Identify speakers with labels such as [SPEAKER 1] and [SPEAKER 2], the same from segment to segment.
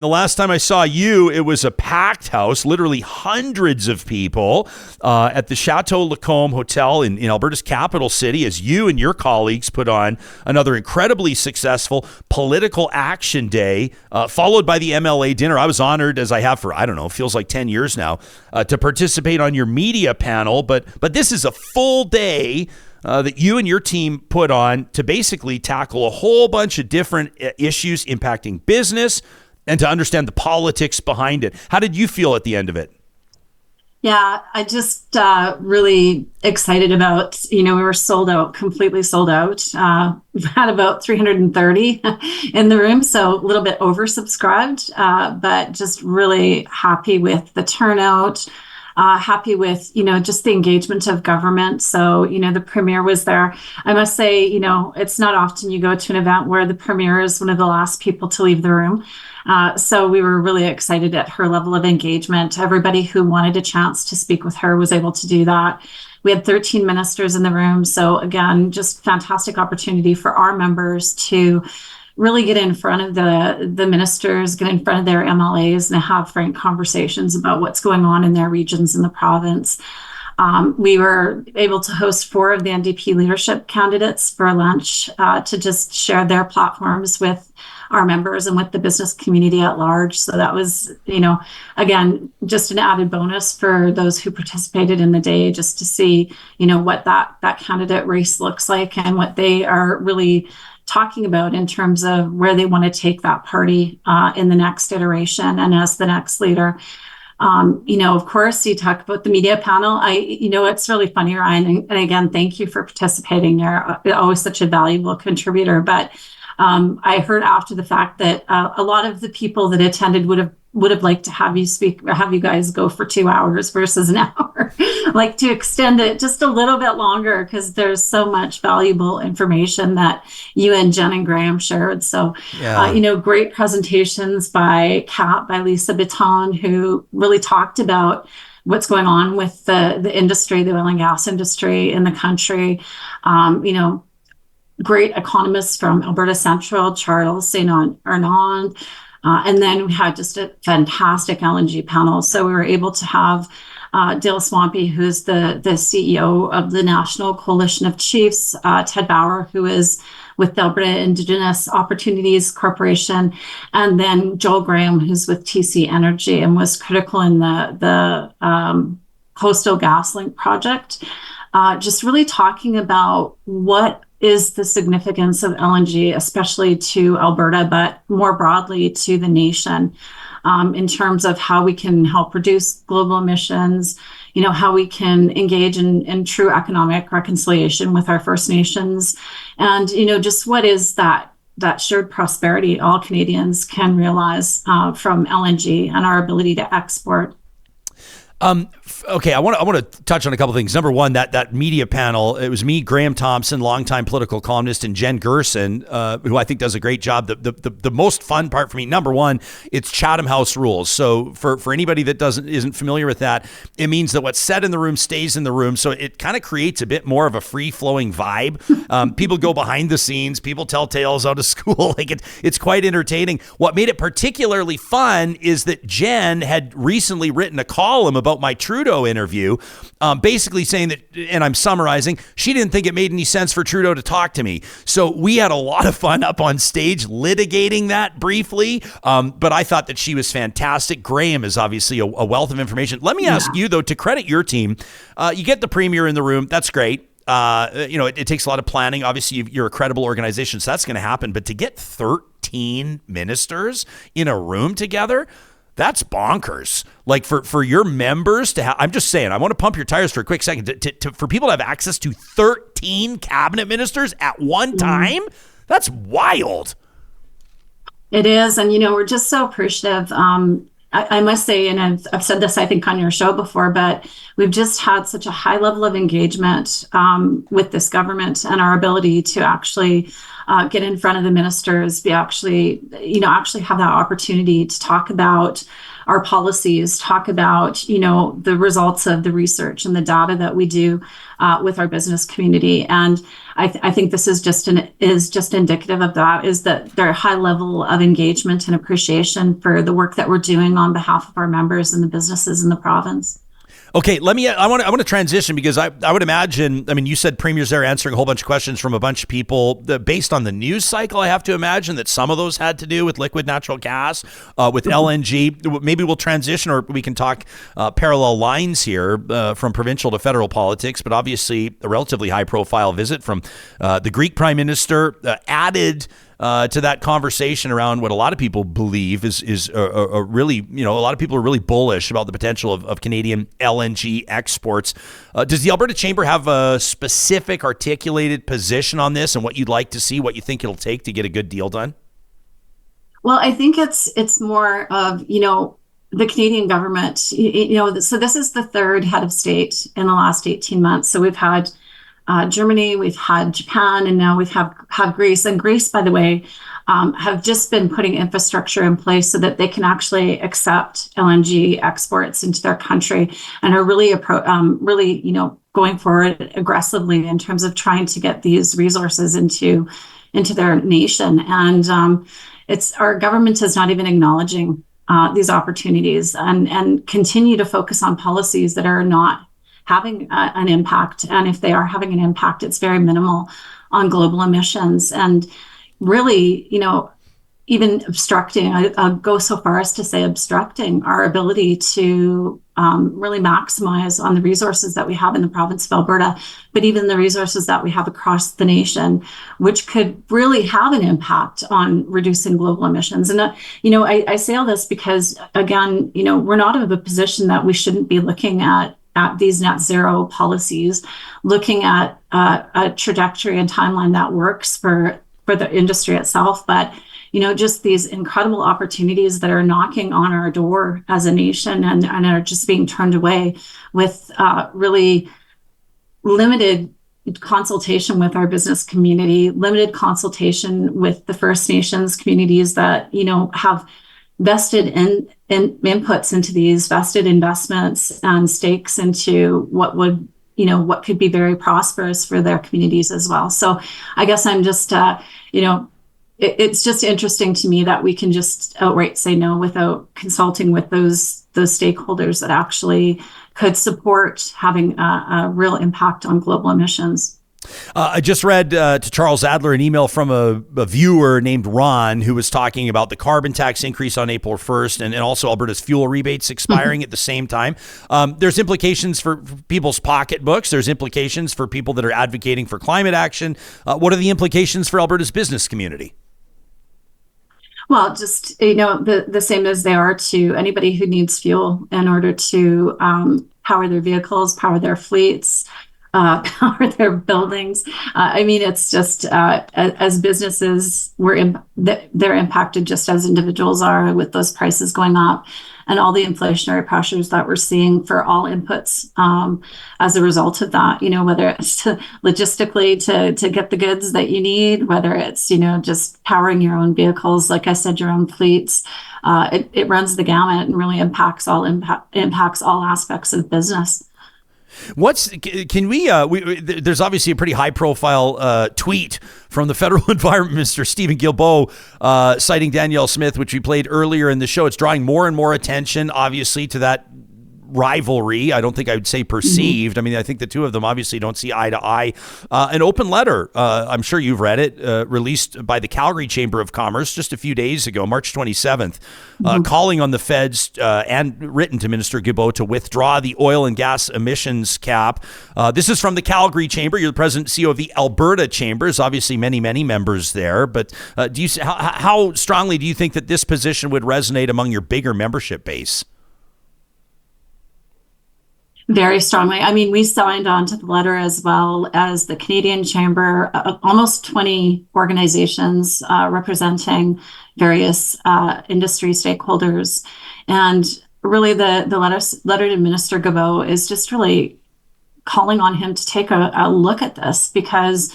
[SPEAKER 1] The last time I saw you, it was a packed house, literally hundreds of people at the Chateau Lacombe Hotel in Alberta's capital city, as you and your colleagues put on another incredibly successful political action day, followed by the MLA dinner. I was honored, as I have for, I don't know, feels like 10 years now, to participate on your media panel. But this is a full day that you and your team put on to basically tackle a whole bunch of different issues impacting business, and to understand the politics behind it. How did you feel at the end of it?
[SPEAKER 2] Yeah, I just really excited about, we were sold out, completely sold out. We've had about 330 in the room, so a little bit oversubscribed, but just really happy with the turnout, happy with, just the engagement of government. So, the premier was there. I must say, it's not often you go to an event where the premier is one of the last people to leave the room. So we were really excited at her level of engagement. Everybody who wanted a chance to speak with her was able to do that. We had 13 ministers in the room. So again, just fantastic opportunity for our members to really get in front of the ministers, get in front of their MLAs, and have frank conversations about what's going on in their regions in the province. We were able to host 4 of the NDP leadership candidates for lunch to just share their platforms with our members and with the business community at large. So that was, again, just an added bonus for those who participated in the day, just to see, what that candidate race looks like and what they are really talking about in terms of where they want to take that party in the next iteration and as the next leader. Of course, you talk about the media panel. It's really funny, Ryan. And again, thank you for participating. You're always such a valuable contributor. But I heard after the fact that a lot of the people that attended would have liked to have you speak, or have you guys go for 2 hours versus an hour, like to extend it just a little bit longer, because there's so much valuable information that you and Jen and Graham shared. So, yeah. Great presentations by Lisa Bitton, who really talked about what's going on with the industry, the oil and gas industry in the country. Great economists from Alberta Central, Charles St. Arnaud. And then we had just a fantastic LNG panel. So we were able to have Dale Swampy, who's the CEO of the National Coalition of Chiefs, Ted Bauer, who is with the Alberta Indigenous Opportunities Corporation, and then Joel Graham, who's with TC Energy and was critical in the Coastal GasLink project. Just really talking about what is the significance of LNG, especially to Alberta, but more broadly to the nation, in terms of how we can help reduce global emissions, how we can engage in true economic reconciliation with our First Nations, and, just what is that shared prosperity all Canadians can realize from LNG and our ability to export.
[SPEAKER 1] Okay, I want to touch on a couple things. Number one, that media panel, it was me, Graham Thompson, longtime political columnist, and Jen Gerson, who I think does a great job. The most fun part for me, number one, it's Chatham House rules. So for anybody that isn't familiar with that, it means that what's said in the room stays in the room. So it kind of creates a bit more of a free-flowing vibe. People go behind the scenes. People tell tales out of school. It's quite entertaining. What made it particularly fun is that Jen had recently written a column about my Trudeau interview, basically saying that, and I'm summarizing, she didn't think it made any sense for Trudeau to talk to me. So we had a lot of fun up on stage litigating that briefly, but I thought that she was fantastic. Graham is obviously a wealth of information. Let me ask you, though, to credit your team, you get the premier in the room. That's great. It takes a lot of planning. Obviously, you're a credible organization, so that's going to happen. But to get 13 ministers in a room together, that's bonkers. Like for your members to have, I'm just saying, I want to pump your tires for a quick second. For people to have access to 13 cabinet ministers at one time, that's wild.
[SPEAKER 2] It is. And, we're just so appreciative. I must say, and I've said this, I think, on your show before, but we've just had such a high level of engagement with this government and our ability to actually get in front of the ministers, be actually, actually have that opportunity to talk about our policies, talk about, the results of the research and the data that we do with our business community. And I think this is just indicative of that, is that there are high level of engagement and appreciation for the work that we're doing on behalf of our members and the businesses in the province.
[SPEAKER 1] Okay, I want to transition, because I would imagine, I mean, you said premiers there answering a whole bunch of questions from a bunch of people based on the news cycle. I have to imagine that some of those had to do with liquid natural gas, with LNG. Maybe we'll transition, or we can talk parallel lines here from provincial to federal politics, but obviously a relatively high profile visit from the Greek prime minister added to that conversation around what a lot of people believe is a really, a lot of people are really bullish about the potential of Canadian LNG exports. Does the Alberta Chamber have a specific articulated position on this, and what you'd like to see, what you think it'll take to get a good deal done?
[SPEAKER 2] Well, I think it's more of, the Canadian government, so this is the third head of state in the last 18 months. So we've had Germany, we've had Japan, and now we've have Greece. And Greece, by the way, have just been putting infrastructure in place so that they can actually accept LNG exports into their country, and are really, going forward aggressively in terms of trying to get these resources into their nation. And it's our government is not even acknowledging these opportunities, and continue to focus on policies that are not having an impact. And if they are having an impact, it's very minimal on global emissions. And really, even obstructing, I'll go so far as to say obstructing our ability to really maximize on the resources that we have in the province of Alberta, but even the resources that we have across the nation, which could really have an impact on reducing global emissions. And, I say all this because, again, we're not in a position that we shouldn't be looking at these net zero policies, looking at a trajectory and timeline that works for the industry itself, but just these incredible opportunities that are knocking on our door as a nation, and are just being turned away with really limited consultation with our business community, limited consultation with the First Nations communities that have vested in inputs into these, vested investments and stakes into what could be very prosperous for their communities as well. So I guess I'm just, it's just interesting to me that we can just outright say no without consulting with those stakeholders that actually could support having a real impact on global emissions.
[SPEAKER 1] I just read to Charles Adler an email from a viewer named Ron, who was talking about the carbon tax increase on April 1st and also Alberta's fuel rebates expiring at the same time. There's implications for people's pocketbooks. There's implications for people that are advocating for climate action. What are the implications for Alberta's business community?
[SPEAKER 2] Well, just, the same as they are to anybody who needs fuel in order to power their vehicles, power their fleets, power their buildings. It's just as businesses, they're impacted just as individuals are, with those prices going up and all the inflationary pressures that we're seeing for all inputs as a result of that. Whether it's logistically to get the goods that you need, whether it's just powering your own vehicles, like I said, your own fleets. It runs the gamut and really impacts all aspects of business.
[SPEAKER 1] There's obviously a pretty high profile tweet from the federal environment minister, Stephen Guilbeault, citing Danielle Smith, which we played earlier in the show. It's drawing more and more attention, obviously, to that rivalry. I don't think I would say perceived. I mean, I think the two of them obviously don't see eye to eye. An open letter, I'm sure you've read it, released by the Calgary Chamber of Commerce just a few days ago, March 27th, calling on the feds and written to Minister Guilbeault to withdraw the oil and gas emissions cap. This is from the Calgary Chamber. You're the president and CEO of the Alberta Chambers, obviously many, many members there. But how strongly do you think that this position would resonate among your bigger membership base?
[SPEAKER 2] Very strongly. We signed on to the letter as well as the Canadian Chamber, almost 20 organizations representing various industry stakeholders. And really the letter to Minister Guilbeault is just really calling on him to take a look at this, because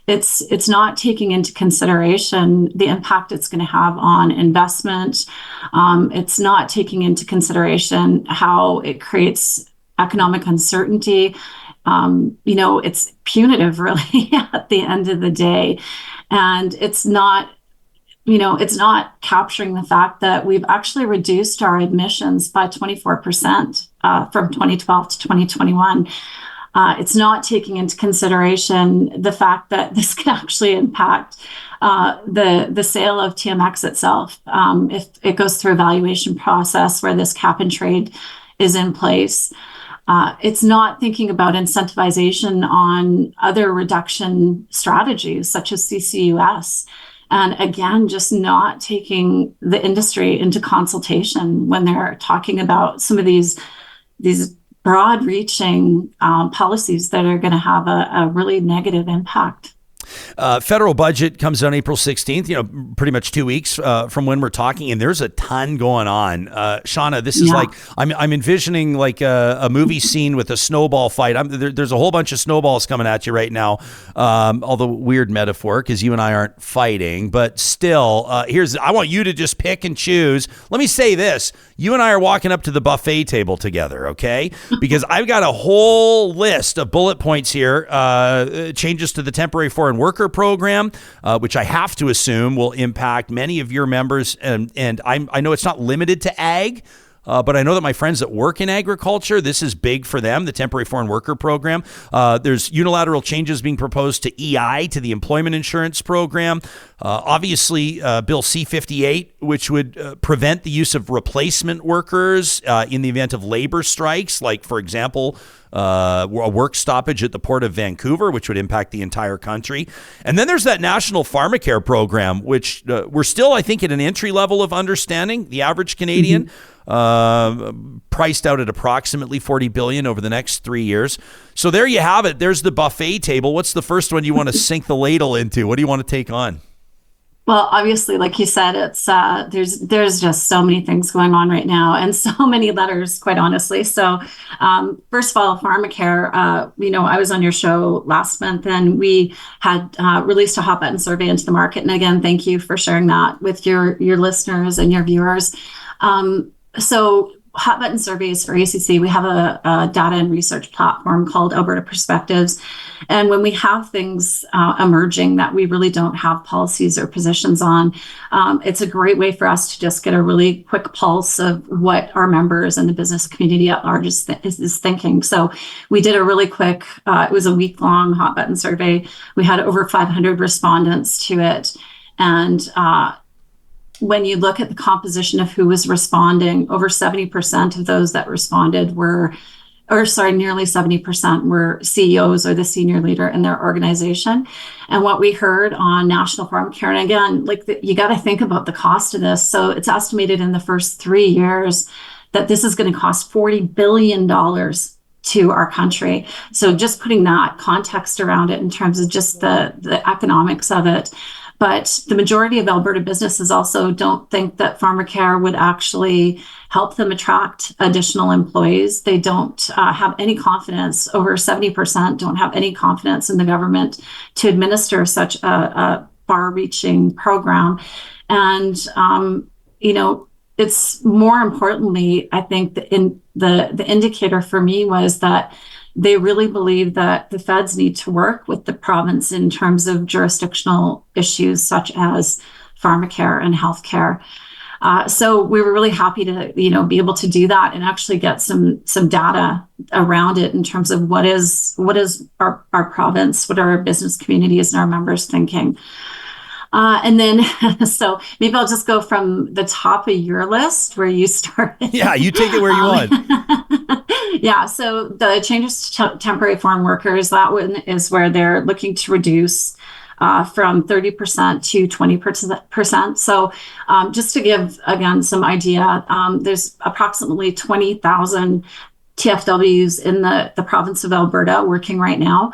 [SPEAKER 2] It's not taking into consideration the impact it's going to have on investment. It's not taking into consideration how it creates economic uncertainty. It's punitive, really, at the end of the day. And it's not capturing the fact that we've actually reduced our admissions by 24% from 2012 to 2021. It's not taking into consideration the fact that this can actually impact the sale of TMX itself if it goes through a valuation process where this cap and trade is in place. It's not thinking about incentivization on other reduction strategies such as CCUS. And again, just not taking the industry into consultation when they're talking about some of these broad-reaching policies that are going to have a really negative impact.
[SPEAKER 1] Federal budget comes on April 16th, pretty much 2 weeks from when we're talking, and there's a ton going on. Shauna, this is like, I'm envisioning like a movie scene with a snowball fight. There's a whole bunch of snowballs coming at you right now, although weird metaphor because you and I aren't fighting, but still, I want you to just pick and choose. Let me say this. You and I are walking up to the buffet table together, okay? Because I've got a whole list of bullet points here, changes to the temporary foreign worker program, which I have to assume will impact many of your members. And I know it's not limited to ag, but I know that my friends that work in agriculture, this is big for them, the temporary foreign worker program. There's unilateral changes being proposed to EI, to the employment insurance program. Obviously, Bill C-58, which would prevent the use of replacement workers in the event of labor strikes, like, for example, a work stoppage at the Port of Vancouver, which would impact the entire country. And then there's that national pharmacare program, which we're still, I think, at an entry level of understanding. The average Canadian priced out at approximately $40 billion over the next 3 years. So there you have it. There's the buffet table. What's the first one you want to sink the ladle into? What do you want to take on?
[SPEAKER 2] Well, obviously, like you said, it's there's just so many things going on right now, and so many letters, quite honestly. So, first of all, pharmacare. I was on your show last month, and we had released a hot button survey into the market. And again, thank you for sharing that with your listeners and your viewers. So, hot button surveys for ACC, we have a data and research platform called Alberta Perspectives. And when we have things emerging that we really don't have policies or positions on, it's a great way for us to just get a really quick pulse of what our members and the business community at large is thinking. So we did a really quick, it was a week-long hot button survey. We had over 500 respondents to it. And when you look at the composition of who was responding, over 70% of those that responded nearly 70% were CEOs or the senior leader in their organization. And what we heard on National Pharmacare, and again, you got to think about the cost of this. So it's estimated in the first 3 years that this is going to cost $40 billion to our country. So just putting that context around it in terms of just the economics of it. But the majority of Alberta businesses also don't think that pharmacare would actually help them attract additional employees. They don't have any confidence. Over 70% don't have any confidence in the government to administer such a far-reaching program. And, it's more importantly, I think the indicator for me was that they really believe that the feds need to work with the province in terms of jurisdictional issues such as pharmacare and healthcare. So we were really happy to, be able to do that and actually get some data around it in terms of what is our province, what are our business communities and our members thinking. And then, so maybe I'll just go from the top of your list where you started. Yeah,
[SPEAKER 1] you take it where you want.
[SPEAKER 2] Yeah, so the changes to temporary foreign workers, that one is where they're looking to reduce from 30% to 20%. So just to give, again, some idea, there's approximately 20,000 TFWs in the province of Alberta working right now.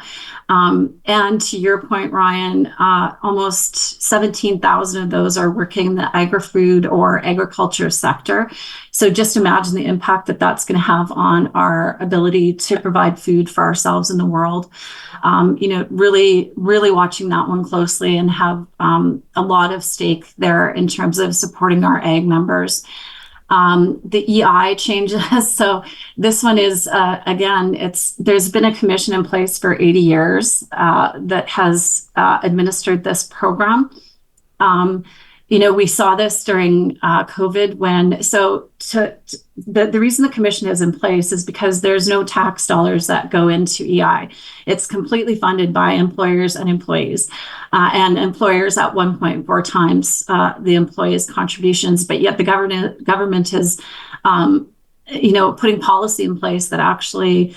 [SPEAKER 2] And to your point, Ryan, almost 17,000 of those are working in the agri-food or agriculture sector. So just imagine the impact that that's going to have on our ability to provide food for ourselves in the world. Really, really watching that one closely and have a lot of stake there in terms of supporting our ag members. The EI changes. So this one is, again, there's been a commission in place for 80 years that has administered this program. We saw this during COVID the reason the commission is in place is because there's no tax dollars that go into EI. It's completely funded by employers and employees, and employers at 1.4 times the employees' contributions. But yet the government is, putting policy in place that actually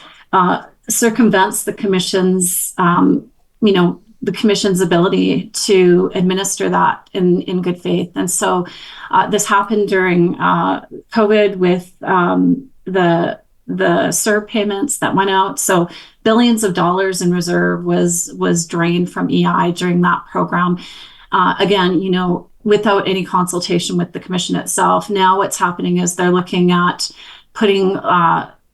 [SPEAKER 2] circumvents the commission's, the commission's ability to administer that in good faith. And so this happened during COVID with the CERB payments that went out. So billions of dollars in reserve was drained from EI during that program. Again, without any consultation with the commission itself. Now what's happening is they're looking at putting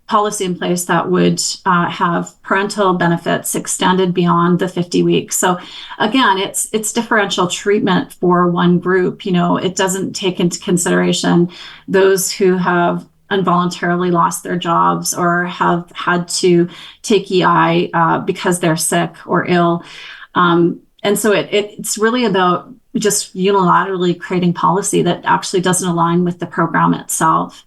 [SPEAKER 2] policy in place that would have parental benefits extended beyond the 50 weeks. So again, it's differential treatment for one group. It doesn't take into consideration those who have involuntarily lost their jobs or have had to take EI because they're sick or ill. And so it's really about just unilaterally creating policy that actually doesn't align with the program itself.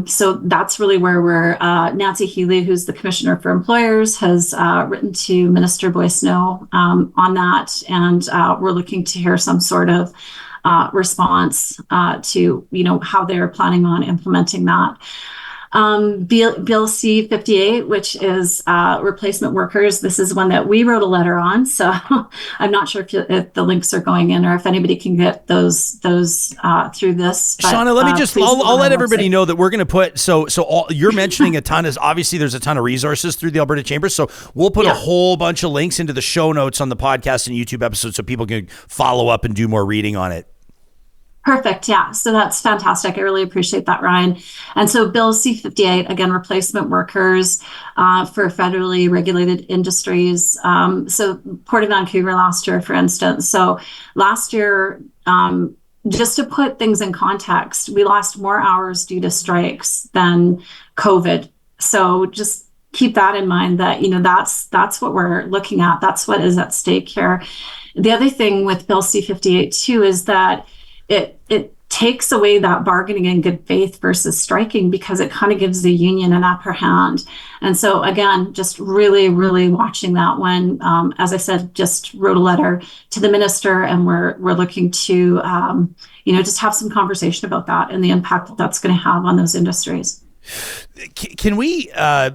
[SPEAKER 2] So that's really where we're, Nancy Healy, who's the Commissioner for Employers, has written to Minister Boissneau on that. And we're looking to hear some sort of response to, how they're planning on implementing that. Bill C-58, which is replacement workers. This is one that we wrote a letter on. So I'm not sure if the links are going in or if anybody can get those through this. But,
[SPEAKER 1] Shauna, let me I'll let everybody know that we're going to put, you're mentioning a ton obviously there's a ton of resources through the Alberta Chamber. So we'll put a whole bunch of links into the show notes on the podcast and YouTube episode so people can follow up and do more reading on it.
[SPEAKER 2] Perfect. Yeah. So that's fantastic. I really appreciate that, Ryan. And so Bill C-58, again, replacement workers for federally regulated industries. So Port of Vancouver last year, for instance. So last year, just to put things in context, we lost more hours due to strikes than COVID. So just keep that in mind that, that's what we're looking at. That's what is at stake here. The other thing with Bill C-58 too is that it takes away that bargaining in good faith versus striking because it kind of gives the union an upper hand. And so again, just really, really watching that one. As I said, just wrote a letter to the minister, and we're looking to just have some conversation about that and the impact that that's going to have on those industries.
[SPEAKER 1] Can we, I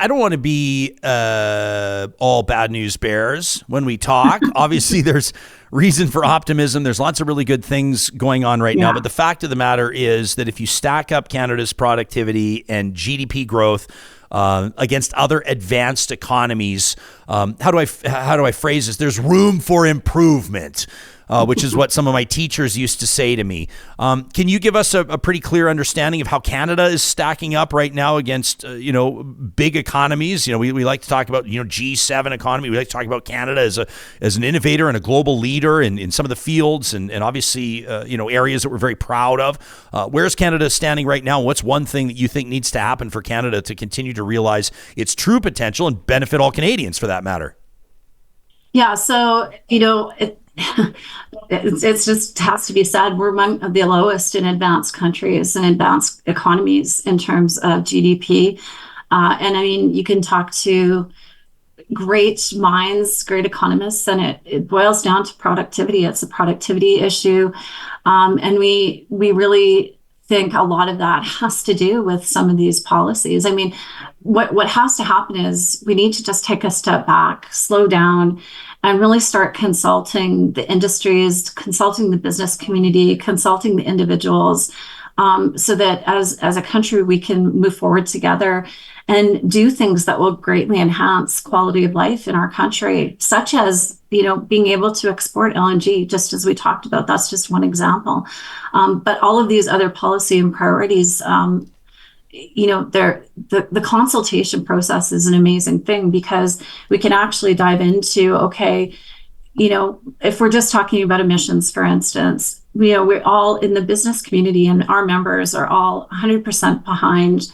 [SPEAKER 1] don't want to be all bad news bears when we talk. Obviously, there's reason for optimism. There's lots of really good things going on right now. But the fact of the matter is that if you stack up Canada's productivity and GDP growth against other advanced economies, how do I phrase this? There's room for improvement. Which is what some of my teachers used to say to me. Can you give us a pretty clear understanding of how Canada is stacking up right now against, big economies? We like to talk about, G7 economy. We like to talk about Canada as an innovator and a global leader in some of the fields and obviously, areas that we're very proud of. Where's Canada standing right now? What's one thing that you think needs to happen for Canada to continue to realize its true potential and benefit all Canadians for that matter?
[SPEAKER 2] Yeah, so, it's just has to be said, we're among the lowest in advanced countries and advanced economies in terms of GDP. And I mean, you can talk to great minds, great economists, and it boils down to productivity. It's a productivity issue. And we really think a lot of that has to do with some of these policies. I mean, what has to happen is we need to just take a step back, slow down, and really start consulting the industries, consulting the business community, consulting the individuals, so that as a country, we can move forward together and do things that will greatly enhance quality of life in our country, such as, being able to export LNG, just as we talked about. That's just one example. But all of these other policy and priorities, the consultation process is an amazing thing, because we can actually dive into, okay, if we're just talking about emissions, for instance, we're all in the business community, and our members are all 100% behind,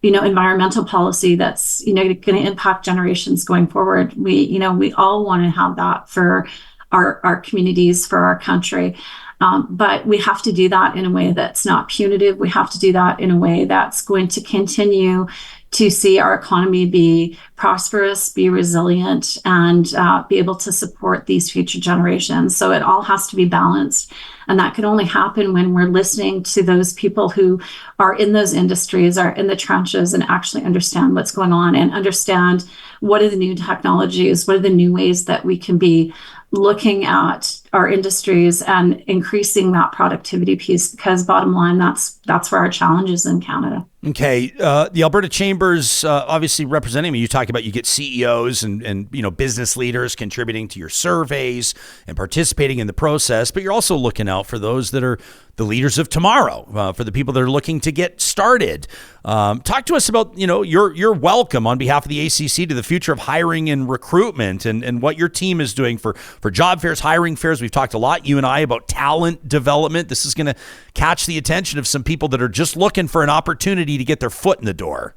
[SPEAKER 2] environmental policy that's, going to impact generations going forward. We all want to have that for our communities, for our country. But we have to do that in a way that's not punitive. We have to do that in a way that's going to continue to see our economy be prosperous, be resilient, and be able to support these future generations. So it all has to be balanced. And that can only happen when we're listening to those people who are in those industries, are in the trenches, and actually understand what's going on, and understand what are the new technologies, what are the new ways that we can be looking at our industries and increasing that productivity piece, because bottom line, that's where our challenge is in Canada.
[SPEAKER 1] Okay. The Alberta Chambers, obviously representing me, you talk about you get CEOs and business leaders contributing to your surveys and participating in the process, but you're also looking out for those that are the leaders of tomorrow, for the people that are looking to get started. Talk to us about, your welcome on behalf of the ACC to the future of hiring and recruitment, and what your team is doing for job fairs, hiring fairs. We've talked a lot, you and I, about talent development. This is going to catch the attention of some people that are just looking for an opportunity to get their foot in the door.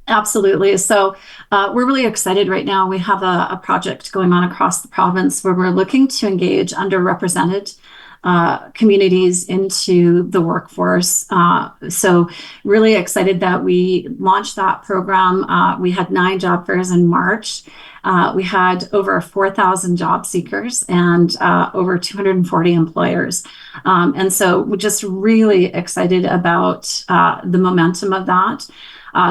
[SPEAKER 2] Absolutely. So we're really excited right now. We have a project going on across the province where we're looking to engage underrepresented communities into the workforce. So really excited that we launched that program. We had 9 job fairs in March. We had over 4,000 job seekers and over 240 employers. And so we're just really excited about the momentum of that.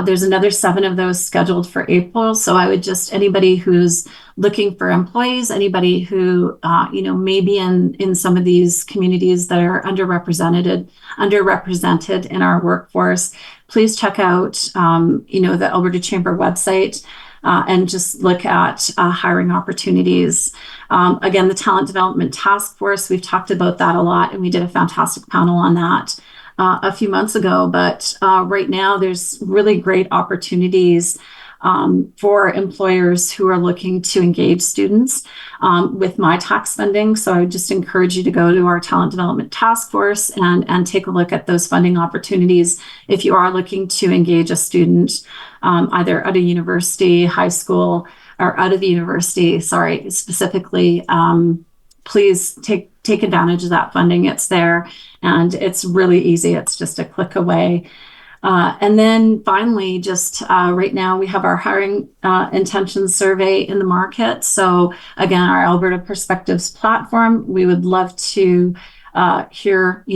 [SPEAKER 2] There's another 7 of those scheduled for April. So I would just, anybody who's looking for employees, anybody who, may be in some of these communities that are underrepresented in our workforce, please check out, the Alberta Chamber website and just look at hiring opportunities. Again, the Talent Development Task Force, we've talked about that a lot, and we did a fantastic panel on that a few months ago. But right now, there's really great opportunities for employers who are looking to engage students with my tax funding. So I would just encourage you to go to our Talent Development Task Force and take a look at those funding opportunities if you are looking to engage a student either at a university, high school, or out of the university, specifically. Please take advantage of that funding. It's there, and it's really easy. It's just a click away. And then finally, just right now, we have our hiring intentions survey in the market. So again, our Alberta Perspectives platform, we would love to hear,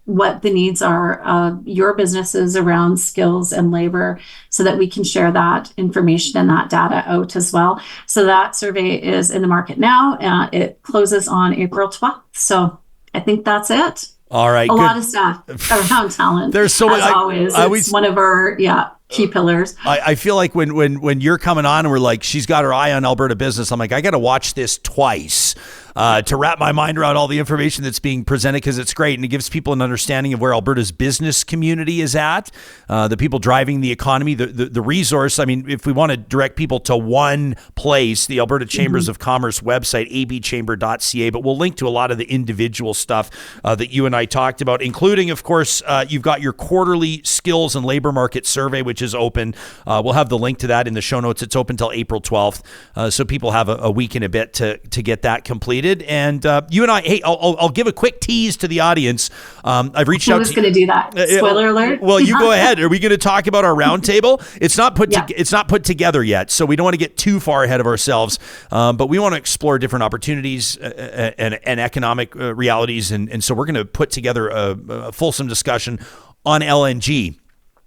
[SPEAKER 2] what the needs are of your businesses around skills and labor, so that we can share that information and that data out as well. So that survey is in the market now. It closes on April 12th. So I think that's it.
[SPEAKER 1] All right.
[SPEAKER 2] A lot of stuff around talent.
[SPEAKER 1] There's so much.
[SPEAKER 2] Always. It's one of our key pillars.
[SPEAKER 1] I feel like when you're coming on and we're like, she's got her eye on Alberta business, I'm like, I got to watch this twice to wrap my mind around all the information that's being presented, because it's great and it gives people an understanding of where Alberta's business community is at, the people driving the economy, the resource. I mean, if we want to direct people to one place, the Alberta Chambers of Commerce website, abchamber.ca, but we'll link to a lot of the individual stuff that you and I talked about, including, of course, you've got your quarterly skills and labor market survey, which is open. We'll have the link to that in the show notes. It's open till April 12th. So people have a week and a bit to get that completed. excited. And you and I, hey, I'll give a quick tease to the audience. I've reached out.
[SPEAKER 2] Who's going to do that? Spoiler alert.
[SPEAKER 1] Well, you go ahead. Are we going to talk about our roundtable? It's not put together yet, so we don't want to get too far ahead of ourselves. But we want to explore different opportunities and economic realities, and so we're going to put together a fulsome discussion on LNG.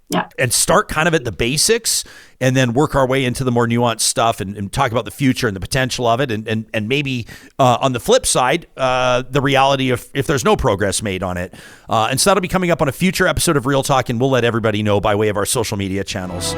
[SPEAKER 2] Yeah.
[SPEAKER 1] And start kind of at the basics and then work our way into the more nuanced stuff and talk about the future and the potential of it. And maybe on the flip side, the reality of if there's no progress made on it. And so that'll be coming up on a future episode of Real Talk, and we'll let everybody know by way of our social media channels.